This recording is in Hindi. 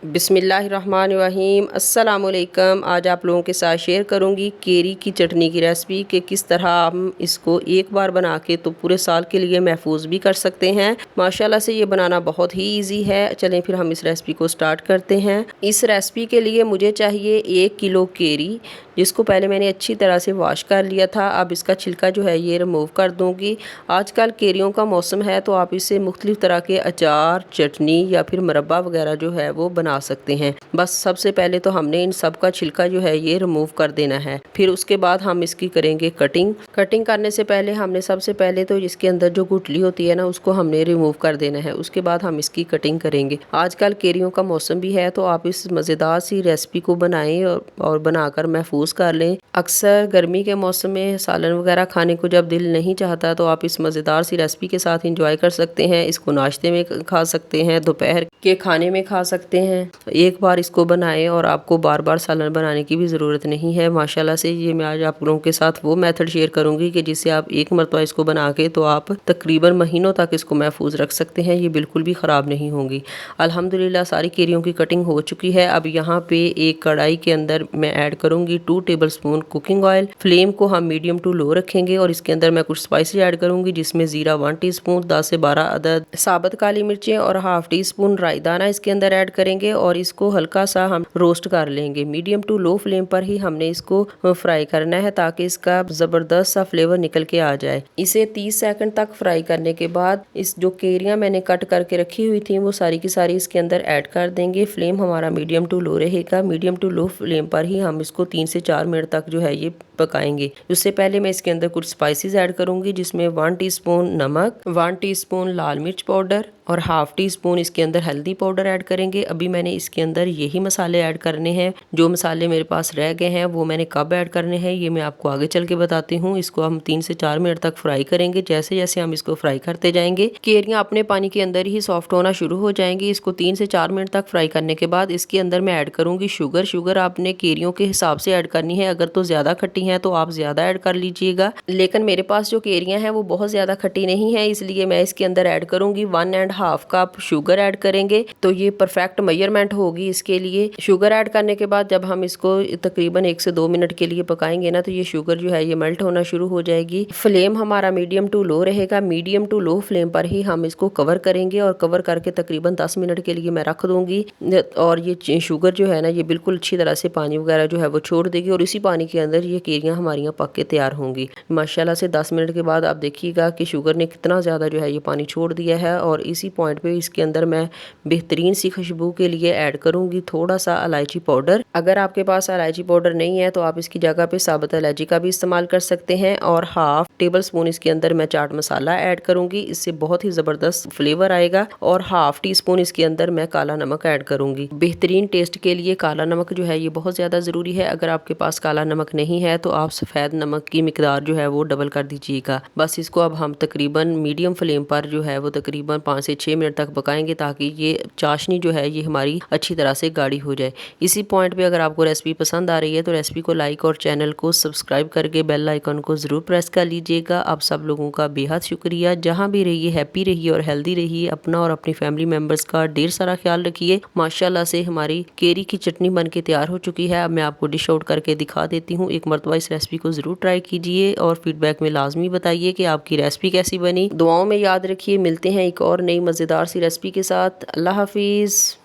बिस्मिल्लाहिर्रहमानिर्रहीम। अस्सलामुअलैकुम। आज आप लोगों के साथ शेयर करूंगी केरी की चटनी की रेसिपी कि किस तरह हम इसको एक बार बना के तो पूरे साल के लिए महफूज भी कर सकते हैं। माशाल्लाह से ये बनाना बहुत ही इजी है। चलें फिर हम इस रेसिपी को स्टार्ट करते हैं। इस रेसिपी के लिए मुझे चाहिए 1 किलो केरी, जिसको पहले मैंने अच्छी तरह से वॉश कर लिया था। अब इसका छिलका जो है ये रिमूव कर दूंगी। आजकल केरियों का मौसम है तो आप इससे मुख्तलिफ तरह के अचार, चटनी या फिर मुरब्बा वगैरह जो है वो बना सकते हैं। बस सबसे पहले तो हमने इन सब का छिलका जो है ये रिमूव कर देना है। फिर उसके बाद हम इसकी करेंगे कटिंग करने से पहले हमने सबसे पहले तो इसके अंदर जो गुठली होती है ना उसको हमने रिमूव कर देना है। उसके बाद हम इसकी कटिंग करेंगे। आजकल केरियों का मौसम भी है तो आप इस मज़ेदार सी रेसिपी को बनाएं और बनाकर महफूज कर लें। अक्सर गर्मी के मौसम में सालन वगैरह खाने को जब दिल नहीं चाहता तो आप इस मज़ेदार सी रेसिपी के साथ इंजॉय कर सकते हैं। इसको नाश्ते में खा सकते हैं, दोपहर के खाने में खा सकते हैं। एक बार इसको बनाएं और आपको बार बार सालन बनाने की भी ज़रूरत नहीं है। माशाल्लाह से ये मैं आज आप लोगों के साथ वो मेथड शेयर करूंगी कि जिससे आप एक मरतबा इसको बना के तो आप तकरीबन महीनों तक इसको महफूज रख सकते हैं। ये बिल्कुल भी ख़राब नहीं होंगी। अल्हम्दुलिल्लाह सारी केरियों की कटिंग हो चुकी है। अब यहाँ पे एक कढ़ाई के अंदर मैं ऐड करूंगी 2 टेबलस्पून कुकिंग ऑयल। फ्लेम को हम मीडियम टू लो रखेंगे और इसके अंदर मैं कुछ स्पाइसेस ऐड करूंगी, जिसमें ज़ीरा 1 टीस्पून, 10 से 12 अदद साबुत काली मिर्चें और हाफ टी स्पून राई दाना इसके अंदर ऐड करेंगे और इसको हल्का सा हम रोस्ट कर लेंगे। मीडियम टू लो फ्लेम पर ही हमने इसको फ्राई करना है ताकि इसका ज़बरदस्त सा फ्लेवर निकल के आ जाए। इसे 30 सेकंड तक फ्राई करने के बाद इस जो केरियां मैंने कट करके रखी हुई थी वो सारी की सारी इसके अंदर ऐड कर देंगे। फ्लेम हमारा मीडियम टू लो रहेगा। मीडियम टू लो फ्लेम पर ही हम इसको 3 से 4 मिनट तक जो है ये पकाएंगे। उससे पहले मैं इसके अंदर कुछ स्पाइसेस ऐड करूंगी, जिसमें 1 टीस्पून नमक, 1 टीस्पून लाल मिर्च पाउडर और हाफ टी स्पून इसके अंदर हल्दी पाउडर ऐड करेंगे। अभी मैंने इसके अंदर यही मसाले ऐड करने हैं। जो मसाले मेरे पास रह गए हैं वो मैंने कब ऐड करने हैं ये मैं आपको आगे चल के बताती हूँ। इसको हम 3 से 4 मिनट तक फ्राई करेंगे। जैसे जैसे हम इसको फ्राई करते जाएंगे केरियां अपने पानी के अंदर ही सॉफ्ट होना शुरू हो जाएंगी। इसको 3 से 4 मिनट तक फ्राई करने के बाद इसके अंदर मैं ऐड करूंगी शुगर आपने केरियों के हिसाब से ऐड करनी है। अगर तो ज्यादा खट्टी है तो आप ज्यादा ऐड कर लीजिएगा, लेकिन मेरे पास जो केरियां हैं वो बहुत ज्यादा खट्टी नहीं है, इसलिए मैं इसके अंदर ऐड करूंगी 1.5 कप शुगर ऐड करेंगे। तो ये परफेक्ट मेजरमेंट होगी इसके लिए। शुगर ऐड करने के बाद जब हम इसको तकरीबन 1 से 2 मिनट के लिए पकाएंगे ना तो ये शुगर जो है ये मेल्ट होना शुरू हो जाएगी। फ्लेम हमारा मीडियम टू लो रहेगा। मीडियम टू लो फ्लेम पर ही हम इसको कवर करेंगे और कवर करके तकरीबन 10 मिनट के लिए मैं रख दूंगी। और ये शुगर जो है ना ये बिल्कुल अच्छी तरह से पानी वगैरह जो है वो छोड़ देगी और इसी पानी के अंदर ये केरियां हमारी पक के तैयार होंगी। माशाल्लाह से 10 मिनट के बाद आप देखिएगा कि शुगर ने कितना ज़्यादा जो है ये पानी छोड़ दिया है। और इसी पॉइंट पे इसके अंदर मैं बेहतरीन सी खुशबू के लिए ऐड करूंगी थोड़ा सा इलायची पाउडर। अगर आपके पास इलायची पाउडर नहीं है तो आप इसकी जगह पे साबुत इलायची का भी इस्तेमाल कर सकते हैं। और हाफ टेबल स्पून इसके अंदर मैं चाट मसाला ऐड करूंगी, इससे बहुत ही ज़बरदस्त फ्लेवर आएगा। और हाफ टी स्पून इसके अंदर मैं काला नमक ऐड करूंगी। बेहतरीन टेस्ट के लिए काला नमक जो है ये बहुत ज़्यादा ज़रूरी है। अगर आपके पास काला नमक नहीं है तो आप सफ़ेद नमक की मिकदार जो है वो डबल कर दीजिएगा। बस इसको अब हम तकरीबन मीडियम फ्लेम पर जो है वो तकरीबन 5 से 6 मिनट तक पकाएंगे ताकि ये चाशनी जो है ये हमारी अच्छी तरह से गाढ़ी हो जाए। इसी पॉइंट पे अगर आपको रेसिपी पसंद आ रही है तो रेसिपी को लाइक और चैनल को सब्सक्राइब करके बेल आइकन को ज़रूर प्रेस कर लीजिएगा। आप सब लोगों का बेहद शुक्रिया। जहाँ भी रहिए हैप्पी रहिए और हेल्दी रहिए। अपना और अपनी फैमिली मेम्बर्स का ढेर सारा ख्याल रखिए। माशाल्लाह से हमारी केरी की चटनी बन के तैयार हो चुकी है। अब मैं आपको डिश आउट करके दिखा देती हूँ। एक मरतबा इस रेसिपी को ज़रूर ट्राई कीजिए और फीडबैक में लाजमी बताइए कि आपकी रेसिपी कैसी बनी। दुआओं में याद रखिए। मिलते हैं एक और नई मज़ेदार सी रेसिपी के साथ। अल्लाह हाफिज़।